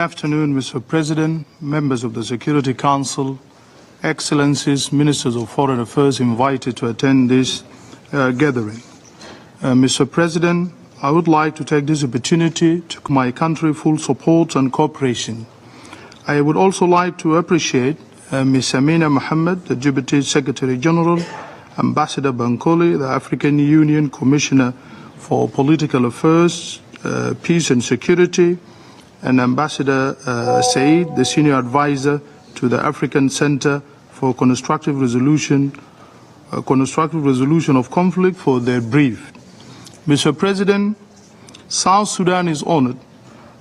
Good afternoon, Mr. President, members of the Security Council, Excellencies, Ministers of Foreign Affairs invited to attend this gathering. Mr. President, I would like to take this opportunity to give my country full support and cooperation. I would also like to appreciate Ms. Amina Mohammed, the Deputy Secretary General, Ambassador Bankole, the African Union Commissioner for Political Affairs, Peace and Security, and Ambassador Said, the Senior Advisor to the African Center for Constructive Resolution of Conflict, for their brief. Mr. President, South Sudan is honored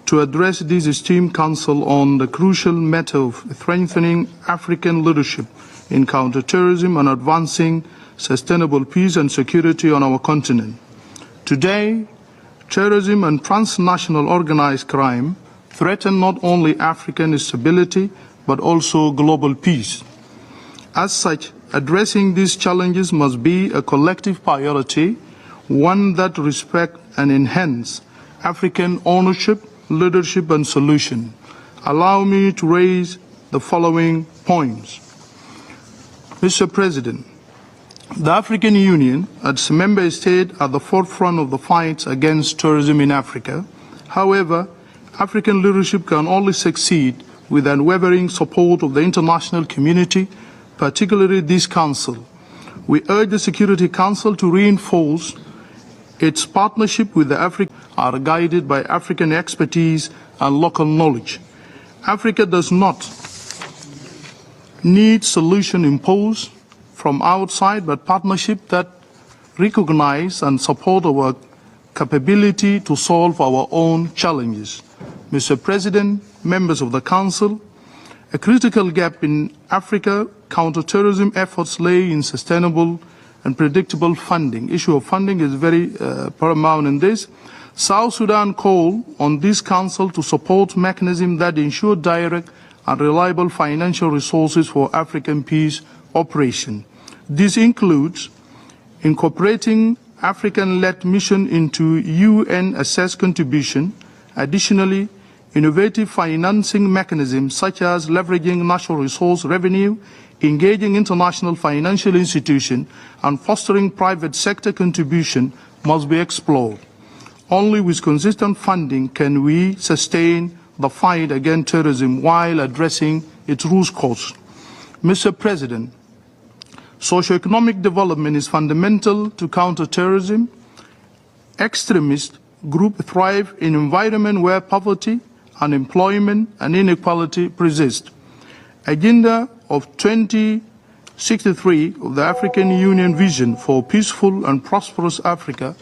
to address this esteemed Council on the crucial matter of strengthening African leadership in counterterrorism and advancing sustainable peace and security on our continent. Today, terrorism and transnational organized crime threaten not only African stability but also global peace. As such, addressing these challenges must be a collective priority, one that respects and enhances African ownership, leadership and solution. Allow me to raise the following points. Mr. President, the African Union, as a member state, are at the forefront of the fight against terrorism in Africa. However, African leadership can only succeed with unwavering support of the international community, particularly this Council. We urge the Security Council to reinforce its partnership with the Africa are guided by African expertise and local knowledge. Africa does not need solution imposed from outside, but partnership that recognize and support our capability to solve our own challenges. Mr. President, members of the Council, a critical gap in Africa counterterrorism efforts lay in sustainable and predictable funding. Issue of funding is very paramount in this. South Sudan call on this Council to support mechanisms that ensure direct and reliable financial resources for African peace operation. This includes incorporating African-led mission into UN-assessed contribution. Additionally, innovative financing mechanisms such as leveraging natural resource revenue, engaging international financial institutions, and fostering private sector contribution must be explored. Only with consistent funding can we sustain the fight against terrorism while addressing its root cause. Mr. President, socioeconomic development is fundamental to counter terrorism. Extremist groups thrive in an environment where poverty, unemployment and inequality persist. Agenda of 2063 of the African Union Vision for Peaceful and Prosperous Africa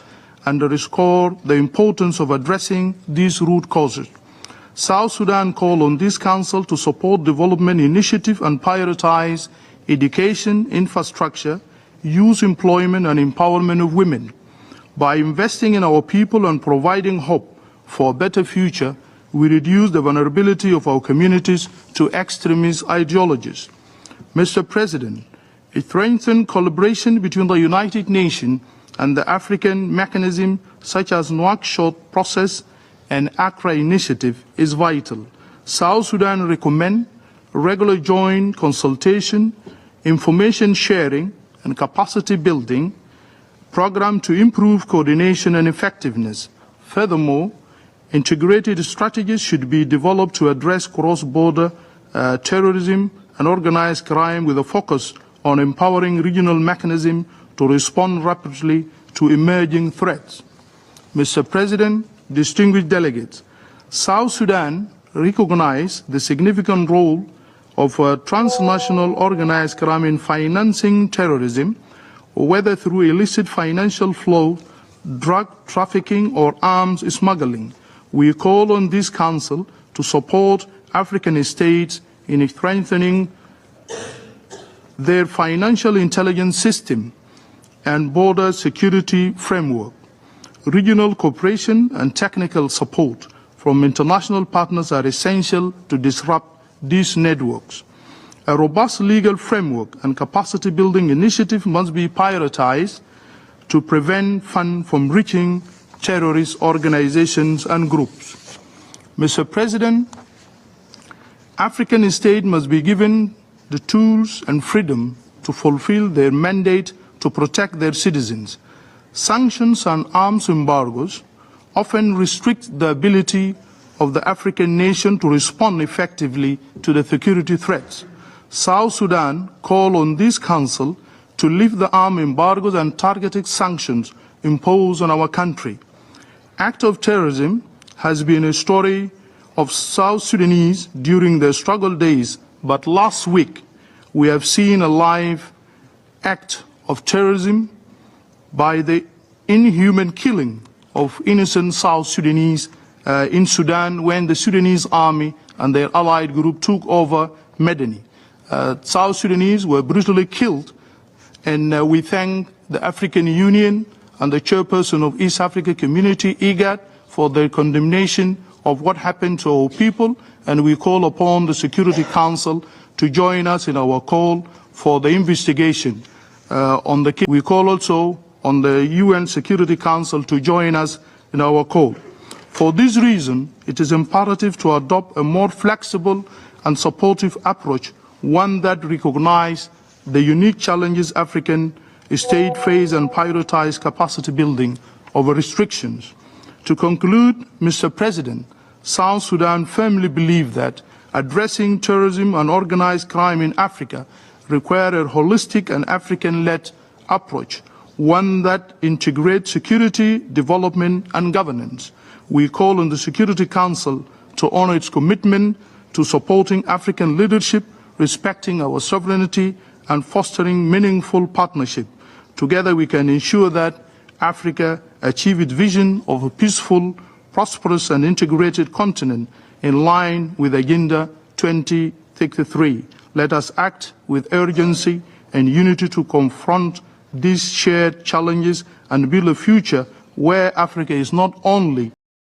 underscore the importance of addressing these root causes. South Sudan call on this Council to support development initiatives and prioritize education, infrastructure, youth employment and empowerment of women. By investing in our people and providing hope for a better future, we reduce the vulnerability of our communities to extremist ideologies. Mr. President, a strengthened collaboration between the United Nations and the African mechanism such as Nouakchott process and Accra initiative is vital. South Sudan recommend regular joint consultation, information sharing and capacity building program to improve coordination and effectiveness. Furthermore, integrated strategies should be developed to address cross-border terrorism and organized crime with a focus on empowering regional mechanisms to respond rapidly to emerging threats. Mr. President, distinguished delegates, South Sudan recognizes the significant role of transnational organized crime in financing terrorism, whether through illicit financial flow, drug trafficking or arms smuggling. We call on this Council to support African states in strengthening their financial intelligence system and border security framework. Regional cooperation and technical support from international partners are essential to disrupt these networks. A robust legal framework and capacity building initiative must be prioritized to prevent funds from reaching terrorist organizations and groups. Mr. President, African states must be given the tools and freedom to fulfill their mandate to protect their citizens. Sanctions and arms embargoes often restrict the ability of the African nation to respond effectively to the security threats. South Sudan call on this Council to lift the arms embargoes and targeted sanctions imposed on our country. Act of terrorism has been a story of South Sudanese during their struggle days, but last week we have seen a live act of terrorism by the inhuman killing of innocent South Sudanese in Sudan when the Sudanese army and their allied group took over Medani. South Sudanese were brutally killed, and we thank the African Union and the chairperson of East Africa Community, IGAD, for their condemnation of what happened to our people, and we call upon the Security Council to join us in our call for the investigation on the case. We call also on the UN Security Council to join us in our call. For this reason, it is imperative to adopt a more flexible and supportive approach, one that recognizes the unique challenges African states face and prioritize capacity building over restrictions. To conclude, Mr. President, South Sudan firmly believes that addressing terrorism and organized crime in Africa requires a holistic and African-led approach, one that integrates security, development, and governance. We call on the Security Council to honor its commitment to supporting African leadership, respecting our sovereignty, and fostering meaningful partnership. Together we can ensure that Africa achieves its vision of a peaceful, prosperous, and integrated continent in line with Agenda 2063. Let us act with urgency and unity to confront these shared challenges and build a future where Africa is not only